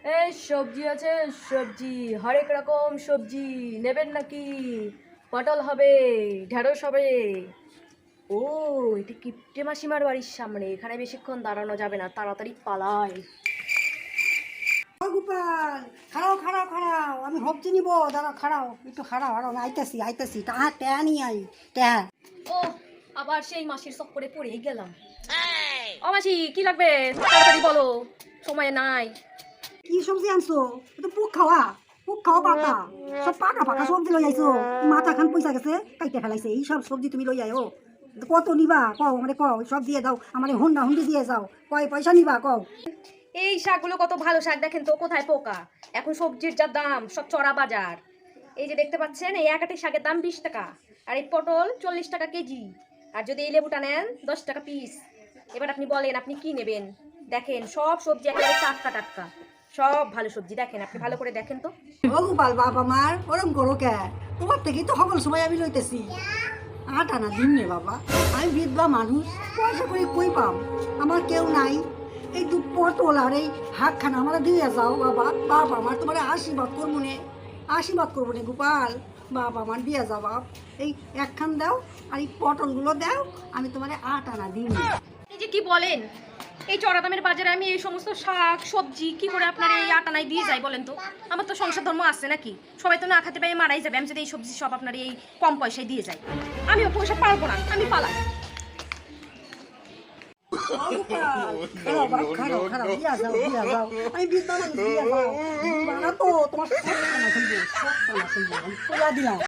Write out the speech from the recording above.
এই সবজি আছে, সবজি হরেক রকম সবজি নেবেন নাকি? পটল হবে, ঢেঁড়স হবে। ও, এটা কিপ্টে মাসিমার বাড়ির সামনে, এখানে বেশিক্ষণ দাঁড়ানো যাবে না, তাড়াতাড়ি পালাই। ও গোপাল, খাড়াও খাড়াও খাড়াও, আমি সবজি নিব, দাঁড়াও খাড়াও, একটু খাড়াও আমি আইতাছি আইতাছি, ট্যা নিয়ে আই ট্যা। ও, আবার সেই মাসির চক্করে পড়েই গেলাম। ও মাসি, কি লাগবে তাড়াতাড়ি বলো, সময় নাই। কি সবজি আনছো? এটা পুক খাওয়া পাতা, সব পাকা পাকা সবজি লই আইছো। মাথা খান পয়সা গেছে, কাইতে ফেলাইছে এই সব সবজি তুমি লই আইও। কত নিবা কও, মানে কও, সব দিয়ে দাও, আমার হুন্ডি দিয়ে যাও, কয় পয়সা নিবা কও। এই শাকগুলো কত ভালো শাক, দেখেন তো কোথায় পোকা। এখন সবজির যা দাম, সব চড়া বাজার। এই যে দেখতে পাচ্ছেন, এই এক আটি শাকের দাম 20 টাকা, আর এই পটল 40 টাকা কেজি, আর যদি এই লেবুটা নেন 10 টাকা পিস। এবার আপনি বলেন আপনি কি নেবেন। দেখেন সব সবজি একেবারে টাটকা টাটকা, সব ভালো সবজি। দেখেন, আপনি ভালো করে দেখেন তো। ও গোপাল বাপ আমার, ওরম করো কে? তোমার থেকেই তো সকল সময় আমি লইতেছি। আটা না দিন নে বাবা, আমি বিধবা মানুষ, পয়সা করে কই পাম, আমার কেউ নাই। এই দু পটল আর এই হাক খানা আমার দিয়ে যাও বাবা, বাপ আমার তোমার আশীর্বাদ করবো নে, আশীর্বাদ করবো নে গোপাল, বাপ আমার দিয়ে যাও বাপ। এই একখান দাও আর এই পটলগুলো দাও, আমি তোমার আটা না দিন। এই যে কি বলেন, এই চড়া দামের বাজারে আমি এই সমস্ত শাক সবজি কি করে আপনার এই আটানায় দিয়ে যাই বলেন তো? আমার তো সংসার ধর্ম আছে নাকি? সবাই তো না খেতে পেয়ে মারাই যাবে, আমি যদি এই সবজি সব আপনার এই কম পয়সায় দিয়ে যাই। আমিও পয়সা পারবো না, আমি পালাই। খারাপ বাপ, খারাপ খারাপ, দিয়া যাও দিয়া যাও, আমি বিধবা মানুষ, দিয়া যাও। দিবা না তো তোমার সব কানা শুনবো, সব কানা শুনবো, আমি দিলাম।